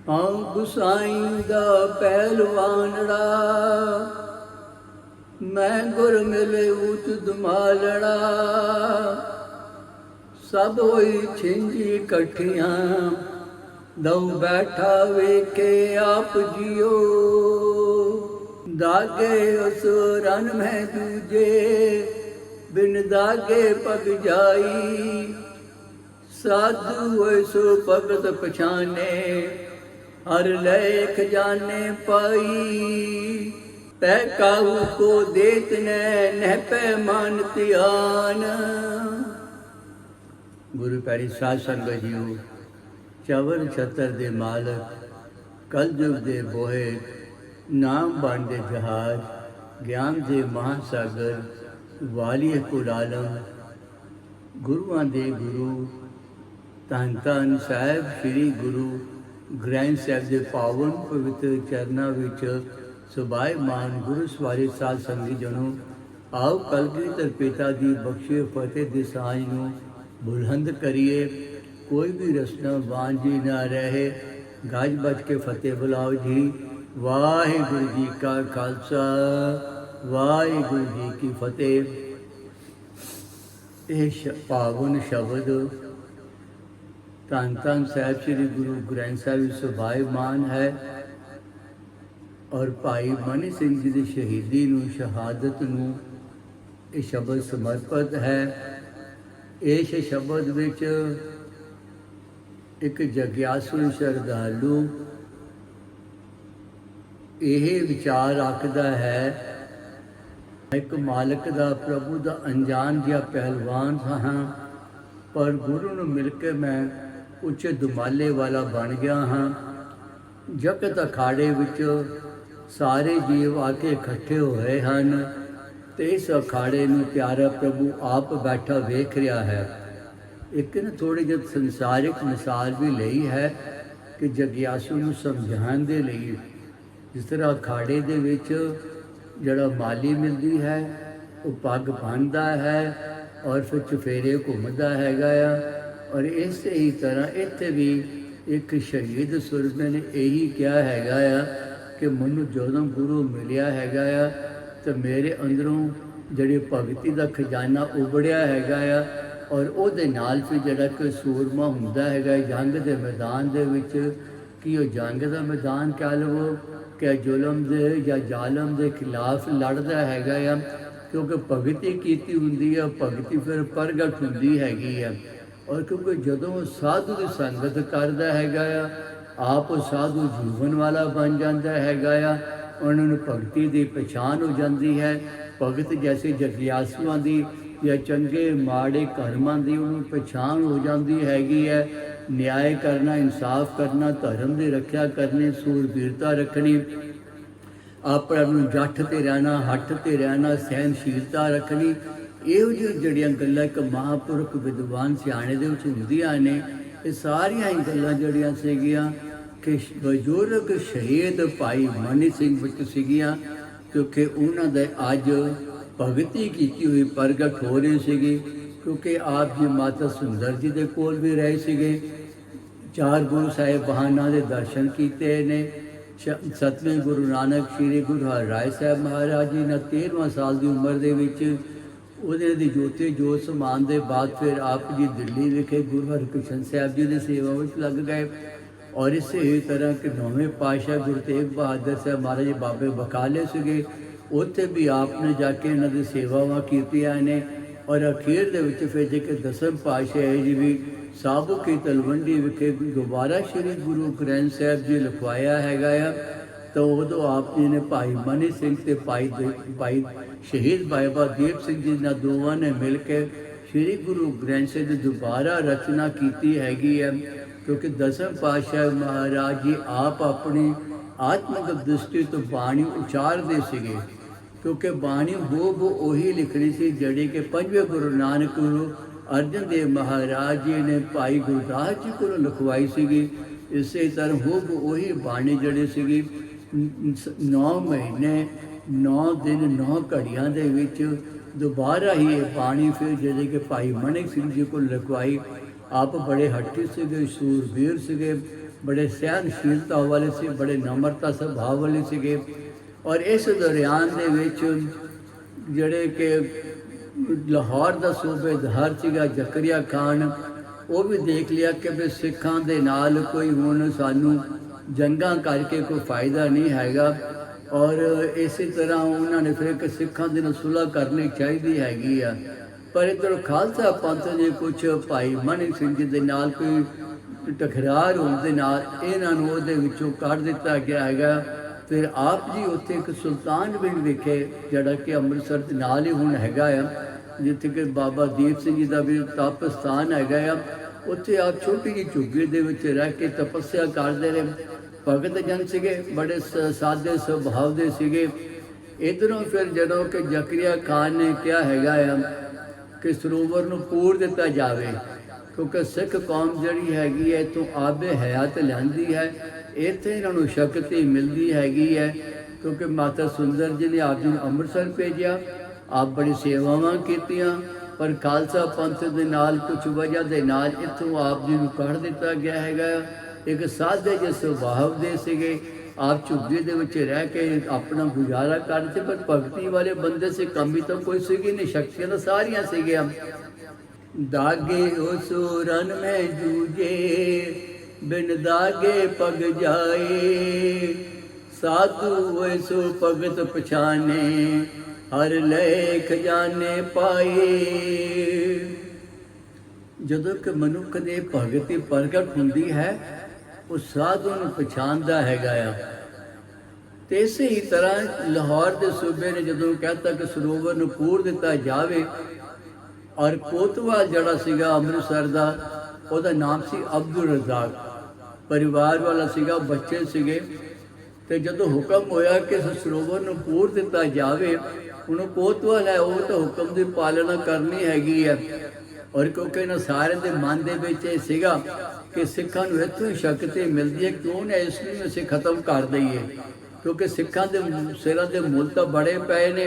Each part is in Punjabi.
ਹਾਂ ਗੁਸਾਈ ਦਾ ਪਹਿਲਵਾਨੜਾ, ਮੈਂ ਗੁਰ ਮਿਲੇ ਊਚ ਦੁਮਾਲੜਾ। ਸਭ ਹੋਈ ਛਿੰਜੀ ਇਕੱਠੀਆਂ, ਦਉ ਬੈਠਾ ਵੇਖੇ ਆਪ ਜਿਉ। ਦਾਗੇ ਉਸ ਰਨ ਮੈਂ ਦੂਜੇ, ਬਿਨ ਦਾਗੇ ਪਗ ਜਾਈ। ਸਾਧੂ ਹੋਏ ਸੋ ਭਗਤ ਪਛਾਨੇ, ਹਰ ਲੇਖ ਜਾਣੇ ਪਾਈ। ਪੈ ਕਾਹੂ ਕੋ ਦੇਤ ਨੈ ਨਹਿ ਪੈ ਮਨ ਧਿਆਨ। ਗੁਰੂ ਪਿਆਰੀ ਸਾਧ ਸੰਗਤ ਜੀਓ, ਚਵਰ ਛਤਰ ਦੇ ਮਾਲਕ, ਕਲਯੁਗ ਦੇ ਬੋਹੇ, ਨਾਮ ਬਣ ਦੇ ਜਹਾਜ਼, ਗਿਆਨ ਦੇ ਮਹਾਸਾਗਰ, ਵਾਲੀਏ ਕੁਲ ਆਲਮ, ਗੁਰੂਆਂ ਦੇ ਗੁਰੂ ਧੰਨ ਧੰਨ ਸਾਹਿਬ ਸ੍ਰੀ ਗੁਰੂ ਗ੍ਰੰਥ ਸਾਹਿਬ ਦੇ ਪਾਵਨ ਪਵਿੱਤਰ ਚਰਨਾਂ ਵਿੱਚ ਸੁਭਾਇਮਾਨ ਗੁਰੂ ਸਵਾਰੀ ਸਾਧ ਸੰਗਤ ਜਨੋ, ਆਓ ਕਲਗੀਧਰ ਪਿਤਾ ਦੀ ਬਖਸ਼ੇ ਫਤਿਹ ਦੀ ਸਾਂਝ ਨੂੰ ਬੁਲੰਦ ਕਰੀਏ। ਕੋਈ ਵੀ ਰਸਨਾ ਵਾਂਝੀ ਨਾ ਰਹੇ, ਗੱਜ ਬੱਜ ਕੇ ਫਤਿਹ ਬੁਲਾਓ ਜੀ। ਵਾਹਿਗੁਰੂ ਜੀ ਕਾ ਖਾਲਸਾ, ਵਾਹਿਗੁਰੂ ਜੀ ਕੀ ਫਤਿਹ। ਇਹ ਪਾਵਨ ਸ਼ਬਦ ਧੰਨ ਧੰਨ ਸਾਹਿਬ ਸ੍ਰੀ ਗੁਰੂ ਗ੍ਰੰਥ ਸਾਹਿਬ ਵਿੱਚ ਸੁਭਾਇਮਾਨ ਹੈ ਔਰ ਭਾਈ ਮਨੀ ਸਿੰਘ ਜੀ ਦੀ ਸ਼ਹੀਦੀ ਨੂੰ, ਸ਼ਹਾਦਤ ਨੂੰ ਇਹ ਸ਼ਬਦ ਸਮਰਪਿਤ ਹੈ। ਇਸ ਸ਼ਬਦ ਵਿੱਚ ਇੱਕ ਜਗਿਆਸੂ ਸ਼ਰਧਾਲੂ ਇਹ ਵਿਚਾਰ ਰੱਖਦਾ ਹੈ, ਇੱਕ ਮਾਲਕ ਦਾ, ਪ੍ਰਭੂ ਦਾ ਅਣਜਾਣ ਜਿਹਾ ਪਹਿਲਵਾਨ ਹਾਂ, ਪਰ ਗੁਰੂ ਨੂੰ ਮਿਲ ਕੇ ਮੈਂ ਉੱਚੇ ਦੁਮਾਲੇ ਵਾਲਾ ਬਣ ਗਿਆ ਹਾਂ। ਜਗਤ ਅਖਾੜੇ ਵਿੱਚ ਸਾਰੇ ਜੀਵ ਆ ਕੇ ਇਕੱਠੇ ਹੋਏ ਹਨ ਤੇ ਇਸ ਅਖਾੜੇ ਨੂੰ ਪਿਆਰਾ ਪ੍ਰਭੂ ਆਪ ਬੈਠਾ ਵੇਖ ਰਿਹਾ ਹੈ। ਇੱਕ ਨਾ ਥੋੜ੍ਹੀ ਜਿਹੀ ਸੰਸਾਰਿਕ ਮਿਸਾਲ ਵੀ ਲਈ ਹੈ ਕਿ ਜਗਿਆਸੂ ਨੂੰ ਸਮਝਾਉਣ ਦੇ ਲਈ। ਜਿਸ ਤਰ੍ਹਾਂ ਅਖਾੜੇ ਦੇ ਵਿੱਚ ਜਿਹੜਾ ਮਾਲੀ ਮਿਲਦੀ ਹੈ ਉਹ ਪੱਗ ਬੰਨ੍ਹਦਾ ਹੈ ਔਰ ਫਿਰ ਚੁਫੇਰੇ ਘੁੰਮਦਾ ਹੈਗਾ ਆ। ਔਰ ਇਸੇ ਹੀ ਤਰ੍ਹਾਂ ਇੱਥੇ ਵੀ ਇੱਕ ਸ਼ਹੀਦ ਸੁਰਮੇ ਨੇ ਇਹੀ ਕਿਹਾ ਹੈਗਾ ਆ ਕਿ ਮੈਨੂੰ ਜਦੋਂ ਗੁਰੂ ਮਿਲਿਆ ਹੈਗਾ ਆ ਤਾਂ ਮੇਰੇ ਅੰਦਰੋਂ ਜਿਹੜੀ ਭਗਤੀ ਦਾ ਖਜ਼ਾਨਾ ਉਬੜਿਆ ਹੈਗਾ ਆ। ਔਰ ਉਹਦੇ ਨਾਲ ਫਿਰ ਜਿਹੜਾ ਕਿ ਸੂਰਮਾ ਹੁੰਦਾ ਹੈਗਾ ਜੰਗ ਦੇ ਮੈਦਾਨ ਦੇ ਵਿੱਚ, ਕਿ ਉਹ ਜੰਗ ਦਾ ਮੈਦਾਨ ਕਹਿ ਲਵੋ ਕਿ ਜ਼ੁਲਮ ਦੇ ਜਾਂ ਜ਼ਾਲਮ ਦੇ ਖਿਲਾਫ ਲੜਦਾ ਹੈਗਾ ਆ, ਕਿਉਂਕਿ ਭਗਤੀ ਕੀਤੀ ਹੁੰਦੀ ਹੈ। ਭਗਤੀ ਫਿਰ ਪ੍ਰਗਟ ਹੁੰਦੀ ਹੈਗੀ ਆ। ਔਰ ਕਿਉਂਕਿ ਜਦੋਂ ਸਾਧੂ ਦੀ ਸੰਗਤ ਕਰਦਾ ਹੈਗਾ ਆ, ਆਪ ਸਾਧੂ ਜੀਵਨ ਵਾਲਾ ਬਣ ਜਾਂਦਾ ਹੈਗਾ ਆ। ਉਹਨਾਂ ਨੂੰ ਭਗਤੀ ਦੀ ਪਛਾਣ ਹੋ ਜਾਂਦੀ ਹੈ। ਭਗਤ ਜੈਸੇ ਜਗਿਆਸੂਆਂ ਦੀ ਜਾਂ ਚੰਗੇ ਮਾੜੇ ਕਰਮਾਂ ਦੀ ਉਹਨੂੰ ਪਛਾਣ ਹੋ ਜਾਂਦੀ ਹੈਗੀ ਹੈ। ਨਿਆਏ ਕਰਨਾ, ਇਨਸਾਫ ਕਰਨਾ, ਧਰਮ ਦੀ ਰੱਖਿਆ ਕਰਨੀ, ਸੂਰਬੀਰਤਾ ਰੱਖਣੀ, ਆਪਣੇ ਨੂੰ ਜੱਠ 'ਤੇ ਰਹਿਣਾ, ਹੱਠ 'ਤੇ ਰਹਿਣਾ, ਸਹਿਨਸ਼ੀਲਤਾ ਰੱਖਣੀ, ਇਹੋ ਜਿਹੀਆਂ ਜਿਹੜੀਆਂ ਗੱਲਾਂ ਇੱਕ ਮਹਾਂਪੁਰਖ ਵਿਦਵਾਨ ਸਿਆਣੇ ਦੇ ਵਿੱਚ ਹੁੰਦੀਆਂ ਨੇ। ਇਹ ਸਾਰੀਆਂ ਹੀ ਗੱਲਾਂ ਜਿਹੜੀਆਂ ਸੀਗੀਆਂ ਕਿ ਬਜ਼ੁਰਗ ਸ਼ਹੀਦ ਭਾਈ ਮਨੀ ਸਿੰਘ ਵਿੱਚ ਸੀਗੀਆਂ, ਕਿਉਂਕਿ ਉਹਨਾਂ ਦੇ ਅੱਜ ਭਗਤੀ ਕੀਤੀ ਹੋਈ ਪ੍ਰਗਟ ਹੋ ਰਹੀ ਸੀਗੀ। ਕਿਉਂਕਿ ਆਪ ਜੀ ਮਾਤਾ ਸੁੰਦਰ ਜੀ ਦੇ ਕੋਲ ਵੀ ਰਹੇ ਸੀਗੇ, 4 ਗੁਰੂ ਸਾਹਿਬਾਨਾਂ ਦੇ ਦਰਸ਼ਨ ਕੀਤੇ ਨੇ। 7ਵੇਂ ਗੁਰੂ ਨਾਨਕ ਸ਼੍ਰੀ ਗੁਰੂ ਹਰਿਰਾਏ ਸਾਹਿਬ ਮਹਾਰਾਜ ਜੀ ਨੇ 13ਵਾਂ ਸਾਲ ਦੀ ਉਮਰ ਦੇ ਵਿੱਚ ਉਹਦੇ ਦੀ ਜੋਤੀ ਜੋਤ ਸਮਾਨ ਦੇ ਬਾਅਦ ਫਿਰ ਆਪ ਜੀ ਦਿੱਲੀ ਵਿਖੇ ਗੁਰੂ ਹਰਕ੍ਰਿਸ਼ਨ ਸਾਹਿਬ ਜੀ ਦੀ ਸੇਵਾ ਵਿੱਚ ਲੱਗ ਗਏ। ਔਰ ਇਸੇ ਤਰ੍ਹਾਂ ਕਿ 9ਵੇਂ ਪਾਤਸ਼ਾਹ ਗੁਰੂ ਤੇਗ ਬਹਾਦਰ ਸਾਹਿਬ ਮਹਾਰਾਜ ਜੀ ਬਾਬੇ ਬਕਾਲੇ ਸੀਗੇ, ਉੱਥੇ ਵੀ ਆਪ ਨੇ ਜਾ ਕੇ ਇਹਨਾਂ ਦੀ ਸੇਵਾਵਾਂ ਕੀਤੀਆਂ ਨੇ। ਔਰ ਅਖੀਰ ਦੇ ਵਿੱਚ ਫਿਰ ਜੇ ਕਿ 10ਵੇਂ ਪਾਤਸ਼ਾਹ ਜੀ ਵੀ ਸਾਬੋ ਕੀ ਤਲਵੰਡੀ ਵਿਖੇ ਦੁਬਾਰਾ ਸ਼੍ਰੀ ਗੁਰੂ ਗ੍ਰੰਥ ਸਾਹਿਬ ਜੀ ਲਿਖਵਾਇਆ ਹੈਗਾ ਆ। ਤਾਂ ਉਦੋਂ ਆਪ ਜੀ ਨੇ ਭਾਈ ਮਨੀ ਸਿੰਘ ਤੇ ਭਾਈ ਸ਼ਹੀਦ ਬਾਬਾ ਦੀਪ ਸਿੰਘ ਜੀ ਨਾਲ ਦੋਵਾਂ ਨੇ ਮਿਲ ਕੇ ਸ਼੍ਰੀ ਗੁਰੂ ਗ੍ਰੰਥ ਸਾਹਿਬ ਦੀ ਦੁਬਾਰਾ ਰਚਨਾ ਕੀਤੀ ਹੈਗੀ ਹੈ। ਕਿਉਂਕਿ 10ਵੇਂ ਪਾਤਸ਼ਾਹ ਮਹਾਰਾਜ ਜੀ ਆਪ ਆਪਣੀ ਆਤਮਿਕ ਦ੍ਰਿਸ਼ਟੀ ਤੋਂ ਬਾਣੀ ਉਚਾਰਦੇ ਸੀਗੇ, ਕਿਉਂਕਿ ਬਾਣੀ ਹੂਬ ਉਹੀ ਲਿਖਣੀ ਸੀ ਜਿਹੜੀ ਕਿ 5ਵੇਂ ਗੁਰੂ ਨਾਨਕ ਗੁਰੂ ਅਰਜਨ ਦੇਵ ਮਹਾਰਾਜ ਜੀ ਨੇ ਭਾਈ ਗੁਰਦਾਸ ਜੀ ਕੋਲੋਂ ਲਿਖਵਾਈ ਸੀਗੀ। ਇਸੇ ਤਰ੍ਹਾਂ ਹੂਬ ਉਹੀ ਬਾਣੀ ਜਿਹੜੀ ਸੀਗੀ 9 ਮਹੀਨੇ 9 ਦਿਨ 9 ਘੜੀਆਂ ਦੇ ਵਿੱਚ ਦੁਬਾਰਾ ਹੀ ਇਹ ਬਾਣੀ ਫਿਰ ਜਿਹੜੇ ਕਿ ਭਾਈ ਮਨੀ ਸਿੰਘ ਜੀ ਕੋਲ ਲਿਖਵਾਈ। ਆਪ ਬੜੇ ਹੱਠੀ ਸੀਗੇ, ਸੂਰਬੀਰ ਸੀਗੇ, बड़े सहनशीलता वाले से, बड़े नम्रता सुभाव वाले सीगे। और इस दौरान दे विच ਜਿਹੜੇ कि लाहौर का सूबेदार सीगा जकरिया खान, वो भी देख लिया कि भी सिखां दे नाल कोई हुण सानू जंगां करके कोई फ़ायदा नहीं हैगा, और इसी तरह उन्होंने फिर कि सिखां दे नाल सुलह करनी चाहिए हैगी आ। पर इधर खालसा पंथ ने कुछ भाई मनी सिंह जी दे नाल कोई टकरार होने दे नाल इन्हां नूं उहदे विचों कढ दिता गया हैगा। फिर आप जी उत्थे एक सुल्तानविंड विखे जिहड़ा कि अमृतसर दे नाल ही हुण हैगा आ, जिथे कि बाबा दीप सिंह जी का भी तप स्थान हैगा आ। उत्थे आप छोटी जी झुग्गी दे विच रह के तपस्या करते रहे। भगत जन सीगे, बड़े सादे सुभाव दे सीगे। इधरों फिर जदों कि जकरिया खान ने क्या हैगा आ कि सरोवर नूं पूर दिता जावे, क्योंकि सिख कौम जिहड़ी हैगी है इत्थों आबे हयात लैंदी है, इत्थे इन्हां नूं शक्ति मिलदी हैगी है। क्योंकि माता सुंदर जी ने आप जी नूं अमृतसर भेजिया, आप बड़ी सेवावां कीतियां, पर खालसा पंथ दे नाल कुछ वजह दे नाल इत्थों आप जी नूं कढ दिता गया हैगा। एक सादे जे सुभाव दे सीगे, आप झुग्गी दे विच रह के अपना गुजारा करते, पर भगती वाले बंदे से कमी तो कोई सीगी नहीं, शक्तियां तो सारियां सीगियां। दागे उस रन में जूझे, बिन दागे पग जाए, साधु होए सो भगत पछाने, हर लेख जाने पाए। जदों कि मनुख दे भगति प्रगट हुंदी है, उस साधु नूं पछाणदा हैगा आ। ते इसे ही तरह लाहौर के सूबे ने जदों कहता कि सरोवर नूं पूर दिता जावे, और कोतवाल जड़ा सीगा अमृतसर का, ਉਹਦਾ नाम सी अब्दुल रज़ाक, परिवार वाला सीगा, बच्चे सीगे। ते जदों हुक्म होया कि इस सरोवर नूं पूर दिता जावे, ਹੁਣ ਕੋਤਵਾਲ है वो तो हुक्म की पालना करनी हैगी है। और क्योंकि इन्हां सारे दे मन दे विच इह सीगा कि सिखां नूं इत्थों ही शक्ति मिलदी है, क्यों ना इस नूं असीं खत्म कर दईए। क्योंकि सिखां दे सिरां दे मुल तां बड़े पए ने,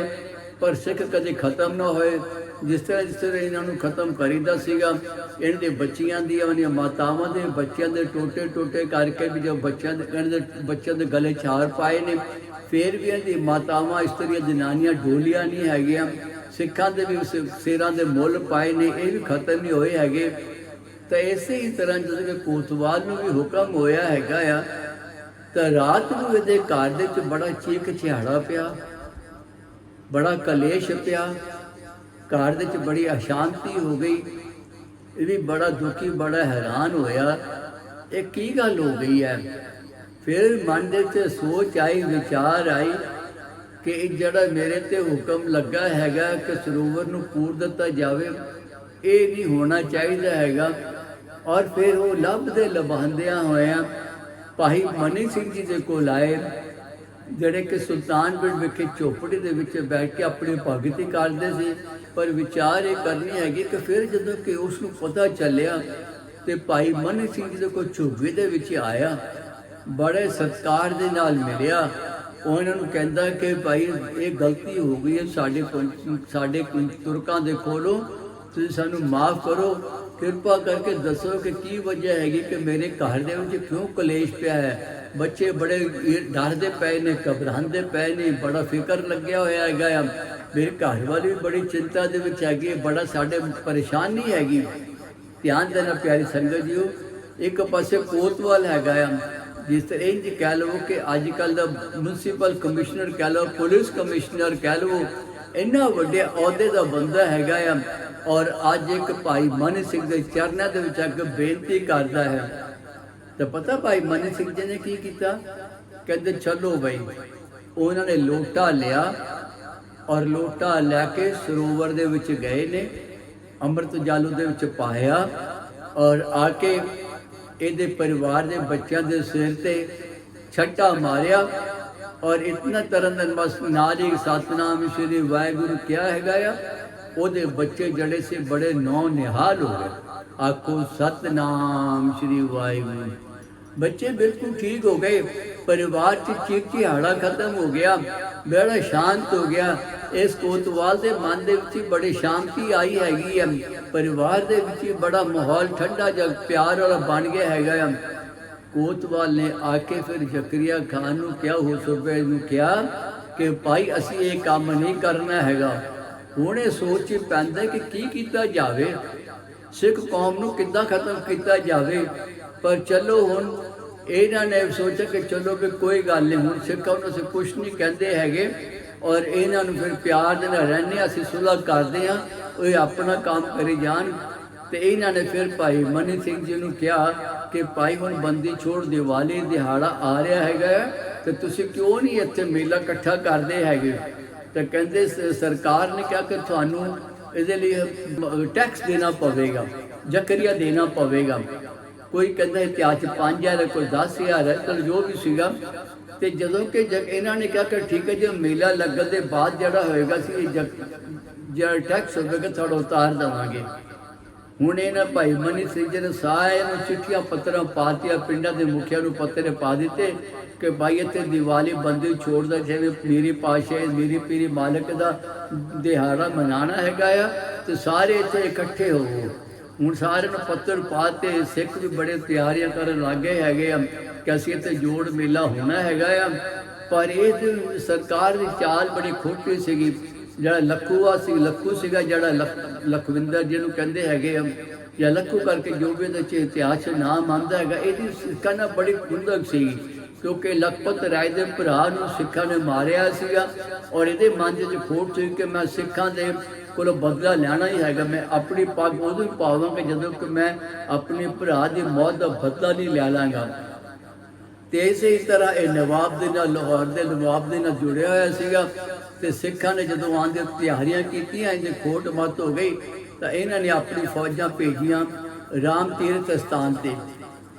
पर सिख कदे खत्म ना होए। जिस तरह इन्हां नूं खत्म करीदा सीगा, इन्हां दे बच्चियां दी, इन्हां मातावां दे बच्चियां दे टोटे टोटे करके भी जो बच्चियां दे गले छार पाए ने, फिर भी इन्हां दी मातावां इस्त्रियां जनानियां डोलियां नहीं हैगियां। सिखां दे भी सिरां दे मुल पाए ने, ये भी खत्म नहीं होए हैगे। तो इसे ही तरह जदों कि कोतवाल नूं भी हुक्म होया हैगा आ, तो रात नूं इहदे घर दे विच बड़ा चीख चिहाड़ा पिया, बड़ा कलेश पिया, घर दे विच बड़ी अशांति हो गई। ये भी बड़ा दुखी, बड़ा हैरान होया, ये की गल हो गई है। फिर मन दे विच सोच आई, विचार आई कि ਇਹ ਜਿਹੜਾ ਮੇਰੇ ਤੇ ਹੁਕਮ ਲੱਗਾ ਹੈਗਾ ਕਿ ਸਰੋਵਰ ਨੂੰ ਪੂਰ ਦਿੱਤਾ ਜਾਵੇ, ਇਹ ਨਹੀਂ ਹੋਣਾ ਚਾਹੀਦਾ ਹੈਗਾ। ਔਰ ਫਿਰ ਉਹ ਲੱਭਦੇ ਲਭਾਂਦਿਆਂ ਹੋਇਆਂ ਭਾਈ ਮਨੀ ਸਿੰਘ ਜੀ ਦੇ ਕੋਲ ਆਏ, ਜਿਹੜੇ ਕਿ ਸੁਲਤਾਨਪੁਰ ਵਿਖੇ ਝੋਪੜੀ ਦੇ ਵਿੱਚ ਬੈਠ ਕੇ ਆਪਣੀ ਭਗਤੀ ਕਰਦੇ ਸੀ। ਪਰ ਵਿਚਾਰ ਇਹ ਕਰਨੀ ਹੈਗੀ ਕਿ ਫਿਰ ਜਦੋਂ ਕਿ ਉਸ ਨੂੰ ਪਤਾ ਚੱਲਿਆ ਤੇ ਭਾਈ ਮਨੀ ਸਿੰਘ ਜੀ ਦੇ ਕੋਲ ਝੁੱਗੀ ਦੇ ਵਿੱਚ ਆਇਆ, ਬੜੇ ਸਤਿਕਾਰ ਦੇ ਨਾਲ ਮਿਲਿਆ। ਉਹਨਾਂ ਨੂੰ ਕਹਿੰਦਾ ਕਿ ਭਾਈ ਇਹ ਗਲਤੀ ਹੋ ਗਈ ਹੈ ਸਾਡੇ ਤੁਰਕਾਂ ਦੇ ਕੋਲੋਂ, ਤੁਸੀਂ ਸਾਨੂੰ ਮਾफ़ ਕਰੋ, ਕਿਰਪਾ ਕਰਕੇ ਦੱਸੋ ਕਿ ਕੀ ਵਜ੍ਹਾ ਹੈਗੀ ਕਿ ਮੇਰੇ ਘਰ ਦੇ ਵਿੱਚ ਕਿਉਂ ਕਲੇਸ਼ ਪਿਆ ਹੈ। ਬੱਚੇ ਬੜੇ ਡਰਦੇ ਪਏ ਨੇ, ਘਬਰਾਉਂਦੇ ਪਏ ਨੇ, ਬੜਾ ਫਿਕਰ ਲੱਗਿਆ ਹੋਇਆ ਹੈਗਾ ਆ। ਮੇਰੇ ਘਰ ਵਾਲੀ ਵੀ ਬੜੀ ਚਿੰਤਾ ਦੇ ਵਿੱਚ ਹੈਗੀ ਹੈ, ਬੜਾ ਸਾਡੇ ਪਰੇਸ਼ਾਨੀ ਹੈਗੀ। ਧਿਆਨ ਦੇਣਾ ਪਿਆਰੀ ਸੰਗਤ ਜੀਓ, ਇੱਕ ਪਾਸੇ ਕੋਤਵਾਲ ਹੈਗਾ ਆ, जिस तरह इंज कह लो कि अजकल का म्यूनसिपल कमिश्नर कह लो, पुलिस कमिश्नर कह लो, इन्ना वड्डे अहुदे का बंदा हैगा आ। और अज एक भाई मनी सिंह के चरणों के विच अग बेनती करता है। तो पता भाई मनी सिंह जी ने की किया, कहते चलो बई, उन्होंने लोटा लिया और लोटा लैके सरोवर दे विच गए ने, अमृत जल उहदे विच पाया और आके ਇਹਦੇ परिवार के बच्चों के सिर ते छट्टा मारिया। और इतना तरन बस नाल ही सतनाम श्री वाहिगुरू क्या हैगा आ, ਉਹਦੇ बच्चे जड़े से बड़े नौ निहाल हो गए। आखो सतनाम श्री वाहिगुरू, बच्चे बिल्कुल ठीक हो गए। परिवार च चीख चिहाड़ा खत्म हो गया, बड़ा शांत हो गया। इस कोतवाल के मन के बड़ी शांति आई हैगी है, परिवार के बड़ा माहौल ठंडा जग प्यार वाला बन गया हैगा। कोतवाल ने आके फिर जकरिया खान ਨੂੰ ਕਿਹਾ ਹੋ ਸਭੇ ਨੂੰ ਕਿਹਾ ਕਿ ਭਾਈ ਅਸੀਂ ਇਹ ਕੰਮ ਨਹੀਂ ਕਰਨਾ ਹੈਗਾ। ਹੁਣ ਇਹ ਸੋਚ ਹੀ ਪੈਂਦਾ ਕਿ ਕੀ ਕੀਤਾ ਜਾਵੇ, ਸਿੱਖ ਕੌਮ ਨੂੰ ਕਿੱਦਾਂ ਖਤਮ ਕੀਤਾ ਜਾਵੇ। ਪਰ ਚਲੋ ਹੁਣ ਇਹਨਾਂ ਨੇ ਸੋਚਿਆ ਕਿ ਚਲੋ ਵੀ ਕੋਈ ਗੱਲ ਨਹੀਂ, ਹੁਣ ਸਿੱਖਾਂ ਨੂੰ ਅਸੀਂ ਕੁਛ ਨਹੀਂ ਕਹਿੰਦੇ ਹੈਗੇ ਔਰ ਇਹਨਾਂ ਨੂੰ ਫਿਰ ਪਿਆਰ ਦੇ ਨਾਲ ਰਹਿੰਦੇ ਹਾਂ, ਅਸੀਂ ਸੁਲ੍ਹਾ ਕਰਦੇ ਹਾਂ, ਉਹ ਆਪਣਾ ਕੰਮ ਕਰੀ ਜਾਣ। ਤੇ ਇਹਨਾਂ ਨੇ ਫਿਰ ਭਾਈ ਮਨੀ ਸਿੰਘ ਜੀ ਨੂੰ ਕਿਹਾ ਕਿ ਭਾਈ ਹੁਣ ਬੰਦੀ ਛੋੜ ਦੀਵਾਲੀ ਦਿਹਾੜਾ ਆ ਰਿਹਾ ਹੈਗਾ ਤੇ ਤੁਸੀਂ ਕਿਉਂ ਨਹੀਂ ਇੱਥੇ ਮੇਲਾ ਇਕੱਠਾ ਕਰਦੇ ਹੈਗੇ। ਤਾਂ ਕਹਿੰਦੇ ਸਰਕਾਰ ਨੇ ਕਿਹਾ ਕਿ ਤੁਹਾਨੂੰ ਇਹਦੇ ਲਈ ਟੈਕਸ ਦੇਣਾ ਪਵੇਗਾ, ਜ਼ਕਰੀਆ ਦੇਣਾ ਪਵੇਗਾ। ਕੋਈ ਕਹਿੰਦਾ ਇਤਿਹਾਸ 'ਚ 5,000 ਹੈ, ਕੋਈ 10,000 ਹੈ, ਚਲ ਜੋ ਵੀ ਸੀਗਾ। ਤੇ ਜਦੋਂ ਕਿ ਇਹਨਾਂ ਨੇ ਕਿਹਾ ਕਿ ਠੀਕ ਹੈ ਜੀ ਮੇਲਾ ਲੱਗਣ ਦੇ ਬਾਅਦ ਜਿਹੜਾ ਹੋਏਗਾ ਸੀ ਜਿਹੜਾ ਟੈਕਸ ਹੋਵੇਗਾ ਤੁਹਾਡਾ ਉਤਾਰ ਦੇਵਾਂਗੇ। ਹੁਣ ਇਹਨਾਂ ਭਾਈ ਮਨੀ ਸਿੰਘ ਜੀ ਨੇ ਸਾਰੇ ਨੂੰ ਚਿੱਠੀਆਂ ਪੱਤਰਾਂ ਪਾਤੀਆਂ, ਪਿੰਡਾਂ ਦੇ ਮੁਖੀਆਂ ਨੂੰ ਪੱਤਰ ਪਾ ਦਿੱਤੇ ਕਿ ਭਾਈ ਇੱਥੇ ਦੀਵਾਲੀ ਬੰਦੀ ਛੋੜਦਾ, ਜਿਵੇਂ ਮੇਰੀ ਪਾਤਸ਼ਾਹੀ ਮੇਰੀ ਪੀਰੀ ਮਾਲਕ ਦਾ ਦਿਹਾੜਾ ਮਨਾਉਣਾ ਹੈਗਾ ਆ ਤੇ ਸਾਰੇ ਇੱਥੇ ਇਕੱਠੇ ਹੋਵੋ। ਹੁਣ ਸਾਰਿਆਂ ਨੂੰ ਪੱਤਰ ਪਾਤੇ, ਸਿੱਖ ਵੀ ਬੜੇ ਤਿਆਰੀਆਂ ਕਰਨ ਲੱਗੇ ਹੈਗੇ ਆ ਕਿ ਅਸੀਂ ਇੱਥੇ ਜੋੜ ਮੇਲਾ ਹੋਣਾ ਹੈਗਾ ਆ। ਪਰ ਇਹ ਸਰਕਾਰ ਦੀ ਚਾਲ ਬੜੀ ਖੋਟੀ ਸੀਗੀ। ਜਿਹੜਾ ਲੱਖੂ ਸੀਗਾ ਜਿਹੜਾ ਲਖਵਿੰਦਰ ਜਿਹਨੂੰ ਕਹਿੰਦੇ ਹੈਗੇ ਆ ਜਾਂ ਲੱਖੂ ਕਰਕੇ ਜੋ ਵੀ ਇਹਦੇ 'ਚ ਇਤਿਹਾਸ 'ਚ ਨਾਮ ਆਉਂਦਾ ਹੈਗਾ, ਇਹਦੀ ਸਿੱਖਾਂ ਨਾਲ ਬੜੀ ਖੁੰਦਕ ਸੀ ਕਿਉਂਕਿ ਲਖਪਤ ਰਾਏ ਦੇ ਭਰਾ ਨੂੰ ਸਿੱਖਾਂ ਨੇ ਮਾਰਿਆ ਸੀਗਾ ਔਰ ਇਹਦੇ ਮਨ 'ਚ ਖੋਟ ਸੀ ਕਿ ਮੈਂ ਸਿੱਖਾਂ ਦੇ ਕੋਲੋਂ ਬਦਲਾ ਲੈਣਾ ਹੀ ਹੈਗਾ। ਮੈਂ ਆਪਣੀ ਪੱਗ ਉਦੋਂ ਹੀ ਪਾਵਾਂਗਾ ਜਦੋਂ ਕਿ ਮੈਂ ਆਪਣੇ ਭਰਾ ਦੀ ਮੌਤ ਦਾ ਬਦਲਾ ਨਹੀਂ ਲੈ ਲਾਂਗਾ। ਤੇ ਇਸੇ ਤਰ੍ਹਾਂ ਇਹ ਨਵਾਬ ਦੇ ਨਾਲ, ਲਾਹੌਰ ਦੇ ਨਵਾਬ ਦੇ ਨਾਲ ਜੁੜਿਆ ਹੋਇਆ ਸੀਗਾ। ਤੇ ਸਿੱਖਾਂ ਨੇ ਜਦੋਂ ਆਉਂਦੇ ਤਿਆਰੀਆਂ ਕੀਤੀਆਂ, ਜੇ ਖੋਟ ਮੱਤ ਹੋ ਗਈ ਤਾਂ ਇਹਨਾਂ ਨੇ ਆਪਣੀ ਫੌਜਾਂ ਭੇਜੀਆਂ ਰਾਮ ਤੀਰਥ ਸਥਾਨ ਤੇ,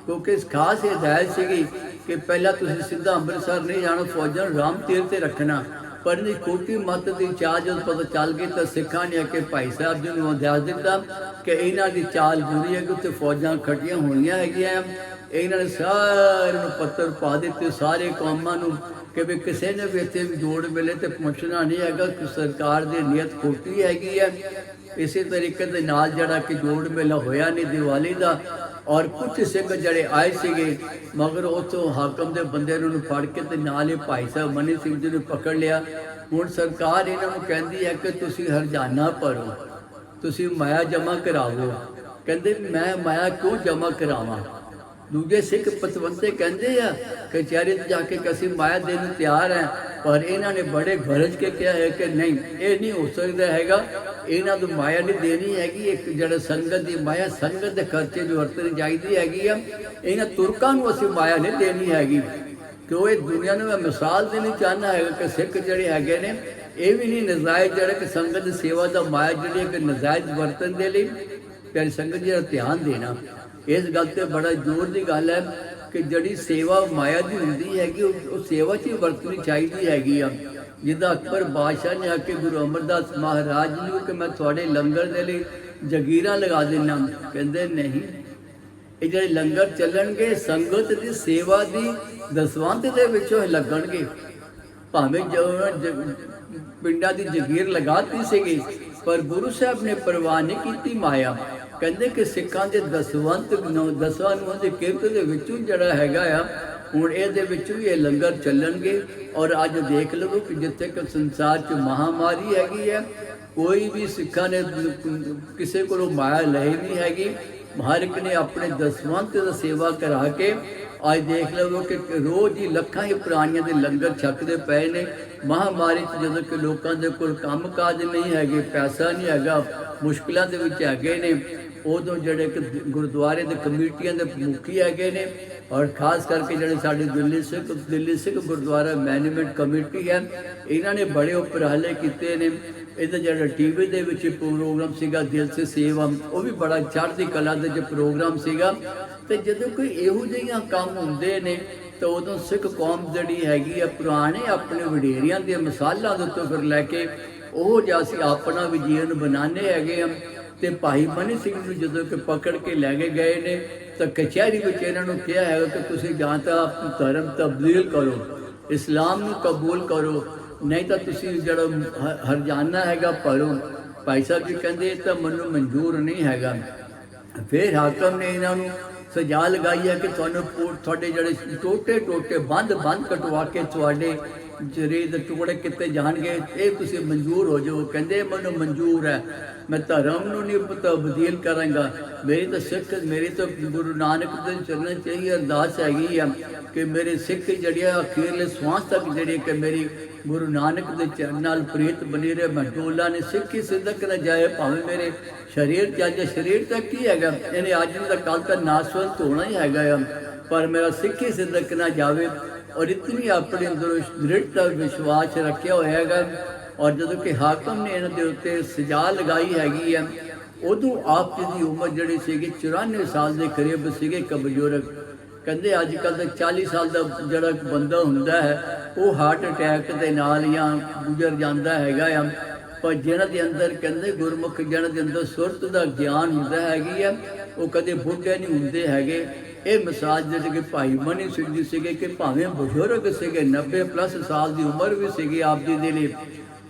ਕਿਉਂਕਿ ਇਸ ਖਾਸ ਹਦਾਇਤ ਸੀਗੀ ਕਿ ਪਹਿਲਾਂ ਤੁਸੀਂ ਸਿੱਧਾ ਅੰਮ੍ਰਿਤਸਰ ਨਹੀਂ ਜਾਣਾ, ਫੌਜਾਂ ਨੂੰ ਰਾਮ ਤੀਰਥ ਤੇ ਰੱਖਣਾ। ਪਰ ਇਹ ਖੋਟੀ ਮੱਤ ਦੀ ਚਾਲ ਜਦੋਂ ਪਤਾ ਚੱਲ ਗਈ ਤਾਂ ਸਿੱਖਾਂ ਨੇ ਆ ਕੇ ਭਾਈ ਸਾਹਿਬ ਜੀ ਨੂੰ ਦੱਸ ਦਿੱਤਾ ਕਿ ਇਹਨਾਂ ਦੀ ਚਾਲ ਬੁਰੀ ਹੈ ਕਿ ਉੱਥੇ ਫੌਜਾਂ ਖੜੀਆਂ ਹੋਣੀਆਂ ਹੈਗੀਆਂ। ਇਹਨਾਂ ਨੇ ਸਾਰਿਆਂ ਨੂੰ ਪੱਤਰ ਪਾ ਦਿੱਤੇ, ਸਾਰੇ ਕੌਮਾਂ ਨੂੰ, ਕਿ ਵੀ ਕਿਸੇ ਨੇ ਵੀ ਇੱਥੇ ਜੋੜ ਮੇਲੇ ਤੇ ਪਹੁੰਚਣਾ ਨਹੀਂ ਹੈਗਾ ਕਿ ਸਰਕਾਰ ਦੀ ਨੀਅਤ ਖੋਟੀ ਹੈਗੀ ਹੈ। ਇਸੇ ਤਰੀਕੇ ਦੇ ਨਾਲ ਜਿਹੜਾ ਕਿ ਜੋੜ ਮੇਲਾ ਹੋਇਆ ਨਹੀਂ ਦੀਵਾਲੀ ਦਾ ਔਰ ਕੁਝ ਸਿੰਘ ਜਿਹੜੇ ਆਏ ਸੀਗੇ ਮਗਰ ਉੱਥੋਂ ਹਾਕਮ ਦੇ ਬੰਦੇ ਨੂੰ ਫੜ ਕੇ ਤੇ ਨਾਲ ਹੀ ਭਾਈ ਸਾਹਿਬ ਮਨੀ ਸਿੰਘ ਜੀ ਨੂੰ ਪਕੜ ਲਿਆ। ਹੁਣ ਸਰਕਾਰ ਇਹਨਾਂ ਨੂੰ ਕਹਿੰਦੀ ਹੈ ਕਿ ਤੁਸੀਂ ਹਰਜਾਨਾ ਭਰੋ, ਤੁਸੀਂ ਮਾਇਆ ਜਮ੍ਹਾਂ ਕਰਾਵੋ। ਕਹਿੰਦੇ ਮੈਂ ਮਾਇਆ ਕਿਉਂ ਜਮ੍ਹਾਂ ਕਰਾਵਾਂ। ਦੂਜੇ ਸਿੱਖ ਪਤਵੰਤੇ ਕਹਿੰਦੇ ਆ ਕਚਹਿਰੀ 'ਚ ਜਾ ਕੇ ਅਸੀਂ ਮਾਇਆ ਦੇਣ ਨੂੰ ਤਿਆਰ ਹੈ, ਪਰ ਇਹਨਾਂ ਨੇ ਬੜੇ ਗਰਜ ਕੇ ਕਿਹਾ ਹੈ ਕਿ ਨਹੀਂ, ਇਹ ਨਹੀਂ ਹੋ ਸਕਦਾ ਹੈਗਾ, ਇਹਨਾਂ ਨੂੰ ਮਾਇਆ ਨਹੀਂ ਦੇਣੀ ਹੈਗੀ। ਇੱਕ ਜਿਹੜਾ ਸੰਗਤ ਦੀ ਮਾਇਆ, ਸੰਗਤ ਦੇ ਖਰਚੇ ਜੋ ਵਰਤਣੀ ਚਾਹੀਦੀ ਹੈਗੀ ਆ, ਇਹਨਾਂ ਤੁਰਕਾਂ ਨੂੰ ਅਸੀਂ ਮਾਇਆ ਨਹੀਂ ਦੇਣੀ ਹੈਗੀ। ਕਿਉਂ ਇਹ ਦੁਨੀਆ ਨੂੰ ਮੈਂ ਮਿਸਾਲ ਦੇਣੀ ਚਾਹੁੰਦਾ ਹੈਗਾ ਕਿ ਸਿੱਖ ਜਿਹੜੇ ਹੈਗੇ ਨੇ ਇਹ ਵੀ ਨਹੀਂ ਨਜਾਇਜ਼ ਜਿਹੜਾ ਕਿ ਸੰਗਤ ਦੀ ਸੇਵਾ ਦਾ ਮਾਇਆ ਜਿਹੜੀ ਕਿ ਨਜਾਇਜ਼ ਵਰਤਣ ਦੇ ਲਈ ਪਿਆਰੀ ਸੰਗਤ ਜੀ ਦਾ ਧਿਆਨ ਦੇਣਾ। ਇਸ ਗੱਲ 'ਤੇ ਬੜਾ ਜ਼ੋਰ ਦੀ ਗੱਲ ਹੈ ਕਿ ਜਿਹੜੀ ਸੇਵਾ ਮਾਇਆ ਦੀ ਹੁੰਦੀ ਹੈਗੀ ਉਹ ਸੇਵਾ 'ਚ ਹੀ ਵਰਤਣੀ ਚਾਹੀਦੀ ਹੈਗੀ ਆ। ਜਿੱਦਾਂ ਅਕਬਰ ਬਾਦਸ਼ਾਹ ਨੇ ਆ ਕੇ ਗੁਰੂ ਅਮਰਦਾਸ ਮਹਾਰਾਜ ਜੀ ਨੂੰ ਕਿ ਮੈਂ ਤੁਹਾਡੇ ਲੰਗਰ ਦੇ ਲਈ ਜਗੀਰਾਂ ਲਗਾ ਦੇਣਾ, ਕਹਿੰਦੇ ਨਹੀਂ, ਇਹ ਜਿਹੜੇ ਲੰਗਰ ਚੱਲਣਗੇ ਸੰਗਤ ਦੀ ਸੇਵਾ ਦੀ ਦਸਵੰਧ ਦੇ ਵਿੱਚੋਂ ਲੱਗਣਗੇ। ਭਾਵੇਂ ਜੋ ਪਿੰਡਾਂ ਦੀ ਜਗੀਰ ਲਗਾਤੀ ਸੀਗੀ ਪਰ ਗੁਰੂ ਸਾਹਿਬ ਨੇ ਪਰਵਾਹ ਨਹੀਂ ਕੀਤੀ ਮਾਇਆ। ਕਹਿੰਦੇ ਕਿ ਸਿੱਖਾਂ ਦੇ ਦਸਵੰਤ ਦਸਾਂ ਨੂੰ ਦੇ ਕਿਰਤ ਦੇ ਵਿੱਚੋਂ ਜਿਹੜਾ ਹੈਗਾ ਆ ਹੁਣ ਇਹਦੇ ਵਿੱਚੋਂ ਵੀ ਇਹ ਲੰਗਰ ਚੱਲਣਗੇ। ਔਰ ਅੱਜ ਦੇਖ ਲਵੋ ਕਿ ਜਿੱਥੇ ਕਿ ਸੰਸਾਰ 'ਚ ਮਹਾਮਾਰੀ ਹੈਗੀ ਹੈ, ਕੋਈ ਵੀ ਸਿੱਖਾਂ ਨੇ ਕਿਸੇ ਕੋਲੋਂ ਮਾਇਆ ਲਈ ਨਹੀਂ ਹੈਗੀ। ਹਰ ਇੱਕ ਨੇ ਆਪਣੇ ਦਸਵੰਤ ਦਾ ਸੇਵਾ ਕਰਾ ਕੇ ਅੱਜ ਦੇਖ ਲਵੋ ਕਿ ਰੋਜ਼ ਹੀ ਲੱਖਾਂ ਹੀ ਪ੍ਰਾਣੀਆਂ ਦੇ ਲੰਗਰ ਛਕਦੇ ਪਏ ਨੇ। ਮਹਾਮਾਰੀ 'ਚ ਜਦੋਂ ਕਿ ਲੋਕਾਂ ਦੇ ਕੋਲ ਕੰਮ ਕਾਜ ਨਹੀਂ ਹੈਗੇ, ਪੈਸਾ ਨਹੀਂ ਹੈਗਾ, ਮੁਸ਼ਕਿਲਾਂ ਦੇ ਵਿੱਚ ਹੈਗੇ ਨੇ, ਉਦੋਂ ਜਿਹੜੇ ਕਿ ਗੁਰਦੁਆਰੇ ਦੇ ਕਮੇਟੀਆਂ ਦੇ ਮੁਖੀ ਹੈਗੇ ਨੇ ਔਰ ਖਾਸ ਕਰਕੇ ਜਿਹੜੇ ਸਾਡੇ ਦਿੱਲੀ ਸਿੱਖ ਗੁਰਦੁਆਰਾ ਮੈਨੇਜਮੈਂਟ ਕਮੇਟੀ ਹੈ, ਇਹਨਾਂ ਨੇ ਬੜੇ ਉਪਰਾਲੇ ਕੀਤੇ ਨੇ। ਇਹਦਾ ਜਿਹੜਾ ਟੀਵੀ ਦੇ ਵਿੱਚ ਪ੍ਰੋਗਰਾਮ ਸੀਗਾ ਦਿਲ ਸੇ ਸੇਵਾ, ਉਹ ਵੀ ਬੜਾ ਚੜ੍ਹਦੀ ਕਲਾ ਦੇ ਵਿੱਚ ਪ੍ਰੋਗਰਾਮ ਸੀਗਾ। ਤੇ ਜਦੋਂ ਕੋਈ ਇਹੋ ਜਿਹੀਆਂ ਕੰਮ ਹੁੰਦੇ ਨੇ ਤਾਂ ਉਦੋਂ ਸਿੱਖ ਕੌਮ ਜਿਹੜੀ ਹੈਗੀ ਆ ਪੁਰਾਣੇ ਆਪਣੇ ਵਡੇਰਿਆਂ ਦੀਆਂ ਮਿਸਾਲਾਂ ਦੇ ਉੱਤੇ ਫਿਰ ਲੈ ਕੇ ਉਹ ਜਿਹਾ ਅਸੀਂ ਆਪਣਾ ਵੀ ਜੀਵਨ ਬਣਾਉਂਦੇ ਹੈਗੇ ਆ। ਤੇ ਭਾਈ ਮਨੀ ਸਿੰਘ ਨੂੰ ਜਦੋਂ ਕਿ ਪਕੜ ਕੇ ਲੈ ਕੇ ਗਏ ਨੇ ਤਾਂ ਕਚਹਿਰੀ ਵਿੱਚ ਇਹਨਾਂ ਨੂੰ ਕਿਹਾ ਹੈਗਾ ਕਿ ਤੁਸੀਂ ਜਾਂ ਤਾਂ ਆਪਣਾ ਧਰਮ ਤਬਦੀਲ ਕਰੋ, ਇਸਲਾਮ ਨੂੰ ਕਬੂਲ ਕਰੋ, ਨਹੀਂ ਤਾਂ ਤੁਸੀਂ ਜਿਹੜਾ ਹਰਜਾਨਾ ਹੈਗਾ ਭਰੋ। ਭਾਈ ਸਾਹਿਬ ਜੀ ਕਹਿੰਦੇ ਇਹ ਤਾਂ ਮੈਨੂੰ ਮਨਜ਼ੂਰ ਨਹੀਂ ਹੈਗਾ। ਫਿਰ ਹਾਕਮ ਨੇ ਇਹਨਾਂ ਨੂੰ ਸਜਾ ਲਗਾਈ ਹੈ ਕਿ ਤੁਹਾਨੂੰ ਤੁਹਾਡੇ ਜਿਹੜੇ ਟੋਟੇ ਟੋਟੇ ਬੰਦ ਕਟਵਾ ਕੇ ਤੁਹਾਡੇ ਸਰੀਰ ਦੇ ਟੁਕੜੇ ਕਿਤੇ ਜਾਣਗੇ, ਇਹ ਤੁਸੀਂ ਮਨਜ਼ੂਰ ਹੋ ਜਾਓ। ਕਹਿੰਦੇ ਮੈਨੂੰ ਮਨਜ਼ੂਰ ਹੈ, ਮੈਂ ਧਰਮ ਨੂੰ ਨਹੀਂ ਤਬਦੀਲ ਕਰਾਂਗਾ। ਮੇਰੀ ਤਾਂ ਸਿੱਖ, ਮੇਰੀ ਤਾਂ ਗੁਰੂ ਨਾਨਕ ਦੇ ਚਰਨਾਂ 'ਚ ਇਹੀ ਅਰਦਾਸ ਹੈਗੀ ਆ ਕਿ ਮੇਰੇ ਸਿੱਖ ਜਿਹੜੀਆਂ ਅਖੀਰਲੇ ਸਵਾਸ ਤੱਕ ਜਿਹੜੀ ਕਿ ਮੇਰੀ ਗੁਰੂ ਨਾਨਕ ਦੇ ਚਰਨ ਨਾਲ ਪ੍ਰੀਤ ਬਣੀ ਰਹੇ। ਮੈਂ ਡੋਲਾ ਨੇ ਸਿੱਖੀ ਸਿੱਧਕ ਨਾ ਜਾਏ, ਭਾਵੇਂ ਮੇਰੇ ਸਰੀਰ 'ਚ ਅੱਜ ਸਰੀਰ ਤਾਂ ਕੀ ਹੈਗਾ, ਇਹਨੇ ਅੱਜ ਦਾ ਕੱਲ ਤਾਂ ਨਾਸਵੰਤ ਹੋਣਾ ਹੀ ਹੈਗਾ ਆ, ਪਰ ਮੇਰਾ ਸਿੱਖੀ ਸਿੱਧਕ ਨਾ ਜਾਵੇ। ਔਰ ਇਤਨੀ ਆਪਣੇ ਅੰਦਰ ਦ੍ਰਿੜਤਾ ਵਿਸ਼ਵਾਸ ਰੱਖਿਆ ਹੋਇਆ ਹੈਗਾ। ਔਰ ਜਦੋਂ ਕਿ ਹਾਕਮ ਨੇ ਇਹਨਾਂ ਦੇ ਉੱਤੇ ਸਜ਼ਾ ਲਗਾਈ ਹੈਗੀ ਆ, ਉਦੋਂ ਆਪ ਜੀ ਦੀ ਉਮਰ ਜਿਹੜੀ ਸੀਗੀ 94 ਸਾਲ ਦੇ ਕਰੀਬ ਸੀਗੇ। ਇੱਕ ਬਜ਼ੁਰਗ ਕਹਿੰਦੇ ਅੱਜ ਕੱਲ੍ਹ ਦਾ 40 ਸਾਲ ਦਾ ਜਿਹੜਾ ਬੰਦਾ ਹੁੰਦਾ ਹੈ ਉਹ ਹਾਰਟ ਅਟੈਕ ਦੇ ਨਾਲ ਜਾਂ ਗੁਜ਼ਰ ਜਾਂਦਾ ਹੈਗਾ ਆ। ਪਰ ਜਿਹਨਾਂ ਦੇ ਅੰਦਰ ਕਹਿੰਦੇ ਗੁਰਮੁਖ ਜਿਹਨਾਂ ਦੇ ਅੰਦਰ ਸੁਰਤ ਦਾ ਗਿਆਨ ਹੁੰਦਾ ਹੈਗੀ ਆ, ਉਹ ਕਦੇ ਬੁੱਢੇ ਨਹੀਂ ਹੁੰਦੇ ਹੈਗੇ। ਇਹ ਮਿਸਾਲ ਜਿਹੜੇ ਕਿ ਭਾਈ ਮਨੀ ਸਿੰਘ ਜੀ ਸੀਗੇ ਕਿ ਭਾਵੇਂ ਬਜ਼ੁਰਗ ਸੀਗੇ, 90+ ਸਾਲ ਦੀ ਉਮਰ ਵੀ ਸੀਗੀ ਆਪ ਜੀ ਦੇ ਲਈ,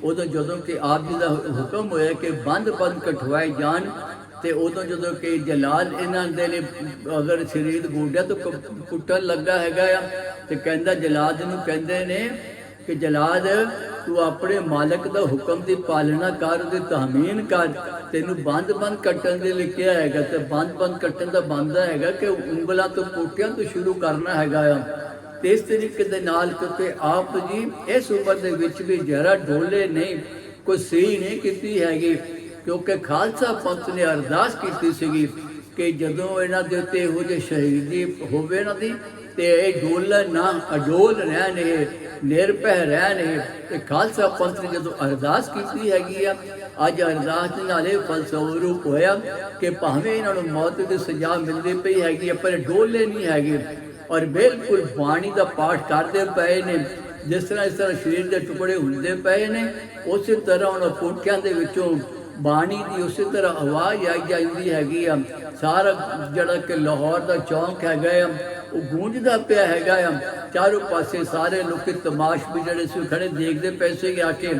ਉਦੋਂ ਜਦੋਂ ਕਿ ਆਪ ਜੀ ਦਾ ਹੁਕਮ ਹੋਇਆ ਕਿ ਬੰਦ ਕਟਵਾਏ ਜਾਣ, ਤੇ ਉਦੋਂ ਜਦੋਂ ਕਿ ਜਲਾਲ ਇਹਨਾਂ ਦੇ ਲਈ ਅਗਰ ਸਰੀਰ ਗੋਡਿਆਂ ਤੋਂ ਕੁੱਟਣ ਲੱਗਾ ਹੈਗਾ ਆ, ਤੇ ਕਹਿੰਦਾ ਜਲਾਦ ਨੂੰ ਕਹਿੰਦੇ ਨੇ ਕਿ ਜਲਾਦ ਤੂੰ ਆਪਣੇ ਮਾਲਕ ਦਾ ਹੁਕਮ ਦੀ ਪਾਲਣਾ ਕਰ, ਉਹਦੀ ਤਹਮੀਨ ਕਰ, ਤੈਨੂੰ ਬੰਦ ਕੱਟਣ ਦੇ ਲਈ ਕਿਹਾ ਹੈਗਾ। ਤੇ ਬੰਦ ਕੱਟਣ ਦਾ ਬਣਦਾ ਹੈਗਾ ਕਿ ਉਂਗਲਾਂ ਤੋਂ ਪੋਟਿਆਂ ਤੋਂ ਸ਼ੁਰੂ ਕਰਨਾ ਹੈਗਾ ਆ। ਤੇ ਇਸ ਤਰੀਕੇ ਦੇ ਨਾਲ ਕਿਉਂਕਿ ਆਪ ਜੀ ਇਸ ਉਮਰ ਦੇ ਵਿੱਚ ਵੀ ਜਰਾ ਡੋਲੇ ਨਹੀਂ, ਕੋਈ ਸਹੀ ਨਹੀਂ ਕੀਤੀ ਹੈਗੀ, ਕਿਉਂਕਿ ਖਾਲਸਾ ਪੰਥ ਨੇ ਅਰਦਾਸ ਕੀਤੀ ਸੀਗੀ ਕਿ ਜਦੋਂ ਇਹਨਾਂ ਦੇ ਉੱਤੇ ਇਹੋ ਜਿਹੇ ਸ਼ਹੀਦੀ ਹੋਵੇ ਇਹਨਾਂ ਦੀ, ਤੇ ਇਹ ਡੋਲਣ ਨਾ, ਅਡੋਲ ਰਹਿਣ, ਇਹ ਨਿਰਭੈ ਰਹਿਣ। ਇਹ ਖਾਲਸਾ ਪੰਥ ਨੇ ਜਦੋਂ ਅਰਦਾਸ ਕੀਤੀ ਹੈਗੀ ਆ, ਅੱਜ ਅਰਦਾਸ ਦੇ ਨਾਲ ਇਹ ਫਲਸਰੂਪ ਹੋਇਆ ਕਿ ਭਾਵੇਂ ਇਹਨਾਂ ਨੂੰ ਮੌਤ ਦੀ ਸਜ਼ਾ ਮਿਲਦੀ ਪਈ ਹੈਗੀ ਆ, ਪਰ ਡੋਲੇ ਨਹੀਂ ਹੈਗੇ। ਔਰ ਬਿਲਕੁਲ ਬਾਣੀ ਦਾ ਪਾਠ ਕਰਦੇ ਪਏ ਨੇ, ਜਿਸ ਤਰ੍ਹਾਂ ਇਸ ਤਰ੍ਹਾਂ ਸਰੀਰ ਦੇ ਟੁਕੜੇ ਹੁੰਦੇ ਪਏ ਨੇ, ਉਸੇ ਤਰ੍ਹਾਂ ਉਹਨਾਂ ਪੁੱਠਿਆਂ ਦੇ ਵਿੱਚੋਂ ਬਾਣੀ ਦੀ ਉਸੇ ਤਰ੍ਹਾਂ ਆਵਾਜ਼ ਆਈ ਜਾਂਦੀ ਹੈਗੀ ਆ। ਸਾਰਾ ਜਿਹੜਾ ਕਿ ਲਾਹੌਰ ਦਾ ਚੌਂਕ ਹੈਗਾ ਆ ਉਹ ਗੂੰਜਦਾ ਪਿਆ ਹੈਗਾ ਆ, ਚਾਰੋਂ ਪਾਸੇ ਸਾਰੇ ਲੋਕ ਤਮਾਸ਼ ਵੀ ਜਿਹੜੇ ਸੀ ਖੜੇ ਦੇਖਦੇ ਪਏ ਸੀ ਆ ਕੇ।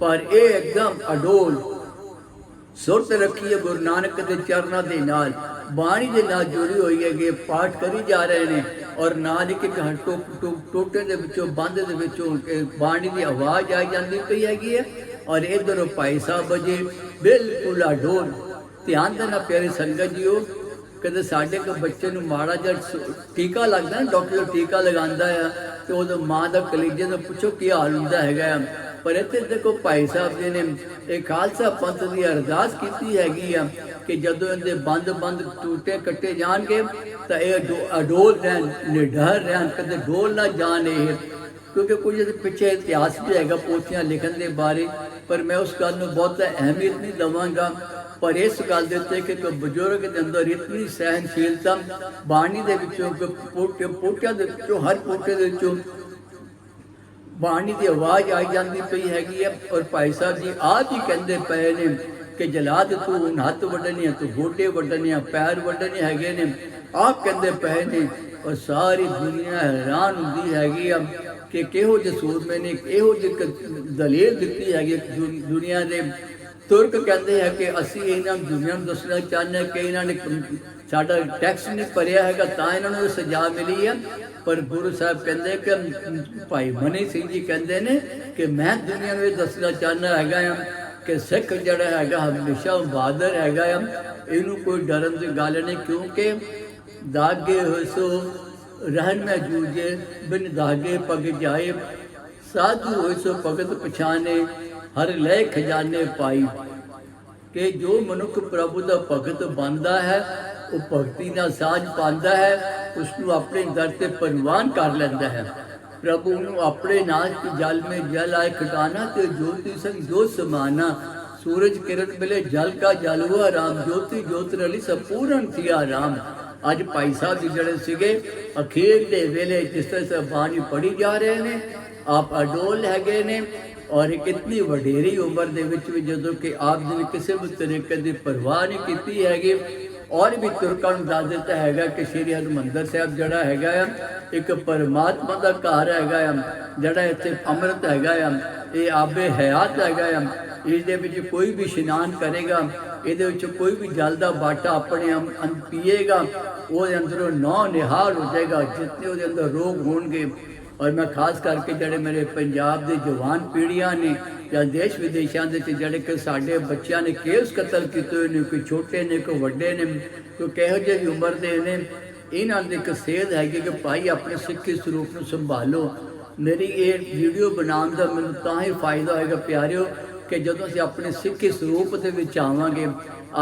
ਪਰ ਇਹ ਇੱਕਦਮ ਅਡੋਲ ਸੁਰਤ ਰੱਖੀ ਹੈ ਗੁਰੂ ਨਾਨਕ ਦੇ ਚਰਨਾਂ ਦੇ ਨਾਲ, ਬਾਣੀ ਦੇ ਨਾਲ ਜੁੜੀ ਹੋਈ ਹੈਗੀ, ਪਾਠ ਕਰੀ ਜਾ ਰਹੇ ਨੇ। ਔਰ ਨਾਲ ਇੱਕ ਟੋਟੇ ਦੇ ਵਿੱਚੋਂ ਬੰਦ ਦੇ ਵਿੱਚੋਂ ਬਾਣੀ ਦੀ ਆਵਾਜ਼ ਆਈ ਜਾਂਦੀ ਪਈ ਹੈਗੀ ਹੈ। ਔਰ ਇੱਧਰੋਂ ਭਾਈ ਸਾਹਿਬ ਜੀ ਬਿਲਕੁਲ ਅਡੋਲ। ਧਿਆਨ ਦੇਣਾ ਪਿਆਰੀ ਸੰਗਤ ਜੀਓ, ਕਦੇ ਸਾਡੇ ਕੋ ਬੱਚੇ ਨੂੰ ਮਾੜਾ ਜਿਹਾ ਟੀਕਾ ਲੱਗਦਾ ਨਾ, ਡਾਕਟਰ ਟੀਕਾ ਲਗਾਉਂਦਾ ਆ, ਤੇ ਉਦੋਂ ਮਾਂ ਦਾ ਕਲੇਜੇ ਦਾ ਪੁੱਛੋ ਕੀ ਹਾਲ ਹੁੰਦਾ ਹੈਗਾ ਆ। ਪਰ ਇੱਥੇ ਦੇਖੋ ਭਾਈ ਸਾਹਿਬ ਜੀ ਨੇ ਇਹ ਖਾਲਸਾ ਪੰਥ ਦੀ ਅਰਦਾਸ ਕੀਤੀ ਹੈਗੀ ਆ ਕਿ ਜਦੋਂ ਇਹਦੇ ਬੰਦ ਟੂਟੇ ਕੱਟੇ ਜਾਣਗੇ ਤਾਂ ਇਹ ਅਡੋਲ ਰਹਿਣ, ਨਿਡਰ ਰਹਿਣ, ਕਦੇ ਡੋਲ ਨਾ ਜਾਣ ਇਹ। ਕਿਉਂਕਿ ਕੁਝ ਪਿੱਛੇ ਇਤਿਹਾਸ ਵੀ ਹੈਗਾ ਪੋਥੀਆਂ ਲਿਖਣ ਦੇ ਬਾਰੇ, ਪਰ ਮੈਂ ਉਸ ਗੱਲ ਨੂੰ ਬਹੁਤ ਅਹਿਮੀਅਤ ਨਹੀਂ ਦੇਵਾਂਗਾ। ਪਰ ਇਸ ਗੱਲ ਦੇ ਉੱਤੇ ਕਿ ਬਜ਼ੁਰਗ ਦੇ ਅੰਦਰ ਇਤਨੀ ਸਹਿਨਸ਼ੀਲਤਾ, ਬਾਣੀ ਦੇ ਵਿੱਚੋਂ ਪੋਟਿਆਂ ਦੇ ਵਿੱਚੋਂ ਹਰ ਪੋਟੇ ਦੇ ਵਿੱਚੋਂ ਬਾਣੀ ਦੀ ਆਵਾਜ਼ ਆਈ ਜਾਂਦੀ ਪਈ ਹੈਗੀ ਹੈ। ਔਰ ਭਾਈ ਸਾਹਿਬ ਜੀ ਆਪ ਹੀ ਕਹਿੰਦੇ ਪਏ ਨੇ ਕਿ ਜਲਾਦ ਤੂੰ ਹੱਥ ਵੱਢਣੀਆਂ, ਤੂੰ ਗੋਡੇ ਵੱਢਣੀਆਂ, ਪੈਰ ਵੱਢਣੇ ਹੈਗੇ ਨੇ, ਆਪ ਕਹਿੰਦੇ ਪਏ ਨੇ। ਔਰ ਸਾਰੀ ਦੁਨੀਆ ਹੈਰਾਨ ਹੁੰਦੀ ਹੈਗੀ ਆ ਕਿ ਕਿਹੋ ਜਿਹੇ ਸੂਰਮੇ ਨੇ ਇਹੋ ਜਿਹੀ ਦਲੀਲ ਦਿੱਤੀ ਹੈਗੀ ਦੁਨੀਆ ਦੇ। ਤੁਰਕ ਕਹਿੰਦੇ ਹੈ ਕਿ ਅਸੀਂ ਇਹਨਾਂ ਦੁਨੀਆ ਨੂੰ ਦੱਸਣਾ ਚਾਹੁੰਦੇ ਕਿ ਇਹਨਾਂ ਨੇ ਸਾਡਾ ਟੈਕਸ ਨਹੀਂ ਭਰਿਆ ਹੈਗਾ ਤਾਂ ਇਹਨਾਂ ਨੂੰ ਸਜ਼ਾ ਮਿਲੀ ਹੈ। ਪਰ ਗੁਰੂ ਸਾਹਿਬ ਕਹਿੰਦੇ ਕਿ ਭਾਈ ਮਨੀ ਸਿੰਘ ਜੀ ਕਹਿੰਦੇ ਨੇ ਕਿ ਮੈਂ ਦੁਨੀਆ ਨੂੰ ਇਹ ਦੱਸਣਾ ਚਾਹੁੰਦਾ ਹੈਗਾ ਆ ਕਿ ਸਿੱਖ ਜਿਹੜਾ ਹੈਗਾ ਹਮੇਸ਼ਾ ਬਹਾਦਰ ਹੈਗਾ ਆ, ਇਹਨੂੰ ਕੋਈ ਡਰਨ ਦੀ ਗੱਲ ਨਹੀਂ। ਕਿਉਂਕਿ ਦਾਗੇ ਹੋਏ ਸੋ ਰਹਿਣ ਮੈਂ ਜੂਝੇ, ਬਿਨ ਦਾਗੇ ਪਗ ਜਾਏ, ਸਾਧੂ ਹੋਏ ਸੋ ਭਗਤ ਪਛਾਣੇ, ਹਰ ਲੈ ਖਜ਼ਾਨੇ ਪਾਈ। ਕਿ ਜੋ ਮਨੁੱਖ ਪ੍ਰਭੂ ਦਾ ਭਗਤ ਬਣਦਾ ਹੈ ਉਹ ਭਗਤੀ ਨਾਲ ਸਾਝ ਪਾਉਂਦਾ ਹੈ, ਉਸ ਨੂੰ ਆਪਣੇ ਦਰ ਤੇ ਪ੍ਰਵਾਨ ਕਰ ਲੈਂਦਾ ਹੈ। ਪ੍ਰਭੂ ਨੂੰ ਆਪਣੇ ਨਾਲ ਜਲ ਮੇ ਜਲ ਆਏ ਖਟਾਨਾ, ਤੇ ਜੋਤੀ ਸੰਗ ਜੋਤ ਸਮਾਨਾ, ਸੂਰਜ ਕਿਰਨ ਮਿਲੇ ਜਲ ਕਾ ਜਲ ਹੁਆ ਰਾਮ, ਜੋਤੀ ਜੋਤ ਰਲੀ ਸੰਪੂਰਨ ਥਿਆ ਰਾਮ। ਅੱਜ ਭਾਈ ਸਾਹਿਬ ਜੀ ਜਿਹੜੇ ਸੀਗੇ ਅਖੀਰ ਦੇ ਵੇਲੇ ਜਿਸ ਤਰ੍ਹਾਂ ਬਾਣੀ ਪੜ੍ਹੀ ਜਾ ਰਹੇ ਨੇ, ਆਪ ਅਡੋਲ ਹੈਗੇ ਨੇ। ਔਰ ਕਿਤਨੀ ਵਡੇਰੀ ਉਮਰ ਦੇ ਵਿੱਚ ਵੀ ਜਦੋਂ ਕਿ ਆਪ ਜੀ ਨੇ ਕਿਸੇ ਵੀ ਤਰੀਕੇ ਦੀ ਪਰਵਾਹ ਨਹੀਂ ਕੀਤੀ ਹੈਗੀ। ਔਰ ਵੀ ਤੁਰਕਾਂ ਨੂੰ ਦੱਸ ਦਿੱਤਾ ਹੈਗਾ ਕਿ ਸ਼੍ਰੀ ਹਰਿਮੰਦਰ ਸਾਹਿਬ ਜਿਹੜਾ ਹੈਗਾ ਆ ਇੱਕ ਪਰਮਾਤਮਾ ਦਾ ਘਰ ਹੈਗਾ ਆ, ਜਿਹੜਾ ਇੱਥੇ ਅੰਮ੍ਰਿਤ ਹੈਗਾ ਆ, ਇਹ ਆਬੇ ਹਯਾਤ ਹੈਗਾ ਆ, ਇਸ ਦੇ ਵਿੱਚ ਕੋਈ ਵੀ ਇਸ਼ਨਾਨ ਕਰੇਗਾ, ਇਹਦੇ ਵਿੱਚ ਕੋਈ ਵੀ ਜਲ ਦਾ ਬਾਟਾ ਆਪਣੇ ਪੀਏਗਾ, ਉਹਦੇ ਅੰਦਰੋਂ ਨੌ ਨਿਹਾਲ ਹੋ ਜਾਏਗਾ, ਜਿਤਨੇ ਉਹਦੇ ਅੰਦਰ ਰੋਗ ਹੋਣਗੇ। ਔਰ ਮੈਂ ਖਾਸ ਕਰਕੇ ਜਿਹੜੇ ਮੇਰੇ ਪੰਜਾਬ ਦੇ ਜਵਾਨ ਪੀੜ੍ਹੀਆਂ ਨੇ ਜਾਂ ਦੇਸ਼ ਵਿਦੇਸ਼ਾਂ ਦੇ ਵਿੱਚ ਜਿਹੜੇ ਕਿ ਸਾਡੇ ਬੱਚਿਆਂ ਨੇ ਕੇਸ ਕਤਲ ਕੀਤੇ ਹੋਏ ਨੇ, ਕੋਈ ਛੋਟੇ ਨੇ ਕੋਈ ਵੱਡੇ ਨੇ, ਕੋਈ ਕਿਹੋ ਜਿਹੀ ਉਮਰ ਦੇ ਨੇ, ਇਹਨਾਂ ਦੀ ਇੱਕ ਸੇਧ ਹੈਗੀ ਕਿ ਭਾਈ ਆਪਣੇ ਸਿੱਖੀ ਸਰੂਪ ਨੂੰ ਸੰਭਾਲੋ। ਮੇਰੀ ਇਹ ਵੀਡੀਓ ਬਣਾਉਣ ਦਾ ਮੈਨੂੰ ਤਾਂ ਹੀ ਫਾਇਦਾ ਹੋਏਗਾ ਪਿਆਰਿਓ ਕਿ ਜਦੋਂ ਅਸੀਂ ਆਪਣੇ ਸਿੱਖੀ ਸਰੂਪ ਦੇ ਵਿੱਚ ਆਵਾਂਗੇ।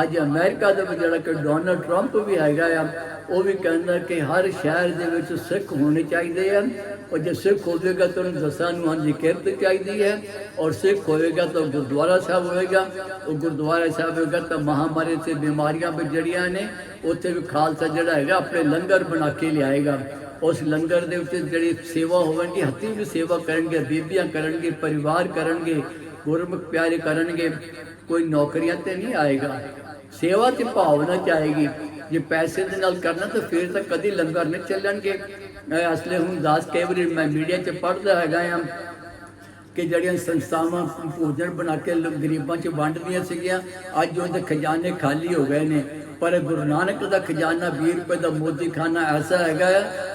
ਅੱਜ ਅਮਰੀਕਾ ਦੇ ਵਿੱਚ ਜਿਹੜਾ ਕਿ ਡੋਨਲਡ ਟਰੰਪ ਵੀ ਹੈਗਾ ਆ, ਉਹ ਵੀ ਕਹਿੰਦਾ ਕਿ ਹਰ ਸ਼ਹਿਰ ਦੇ ਵਿੱਚ ਸਿੱਖ ਹੋਣੇ ਚਾਹੀਦੇ ਹਨ, और जो सिख होगा तो दसा की किरत चाहिए है, और सिख होएगा तो गुरुद्वारा साहब होएगा, और गुरुद्वारा साहब होएगा तो महामारी से बीमारियां भी जड़ियाँ ने उत्थे भी खालसा जड़ा है अपने लंगर बना के लियाएगा। उस लंगर दे उत्ते जिहड़ी सेवा होवेगी, हत्थी भी सेवा करेंगे, बीबियां करेंगे, परिवार करेंगे, गुरमुख प्यारे करेंगे, कोई नौकरियां ते नहीं आएगा। सेवा की भावना चाहेगी, जे पैसे दे नाल करना तो फिर तो कभी लंगर नहीं चलणगे। असले हूँ दस कई बार मैं मीडिया च पढ़ता है कि जड़ियाँ संस्थावां भोजन बना के गरीबों च वंडदियां सीगियां, अज उनके खजाने खाली हो गए ने। पर गुरु नानक का खजाना 20 रुपए का मोदी खाना ऐसा है,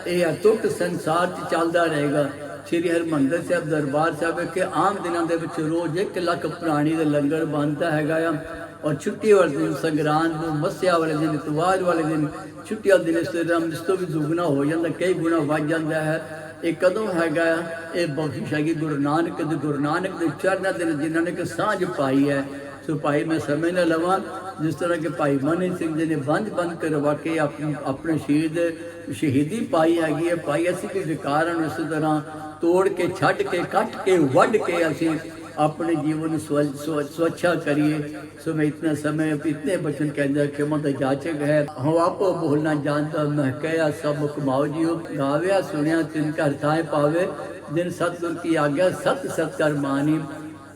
ये अटुट संसार च चलता रहेगा। श्री हरमंदर साहब दरबार साहब के आम दिनों के रोज़ 1 लाख प्राणी का लंगर बनता है, और छुट्टी वाले दिन संगरांद को, मस्या वाले दिन, इतवार वाले दिन, छुट्टी वाले दिन इस तो भी दुगना हो जाता, कई गुना बढ़ जाता है। ये कदों है, ये बख्शिश है गुरु नानक के चरणों दिन जिन्होंने कि सांझ पाई है। सो भाई मैं समय न लवां, जिस तरह के भाई मनी सिंह जी ने बंद करवा के अपने शहीदी पाई हैगी है। भाई असी भी विकार इस तरह तोड़ के, छड़ के, कट के, वढ़ के असी अपने जीवन स्वच्छा करिए। सो मैं इतना समय इतने बचन कहता कि मत जाचक है, हम आप बोलना जानता, मैं कहा सब कमाओ जियो, गाव्या सुनिया तिन घर थाए पावे, जिन सतगुर की आज्ञा सत सत कर मानी,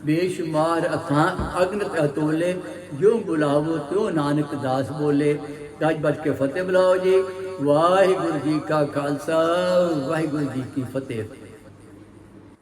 बेशुमार अथां अग्न अतोले, जो बुलावो त्यो नानक दास बोले। गज बज के फतेह बुलाओ जी। वाहिगुरु जी का खालसा, वाहिगुरु जी की फतेह।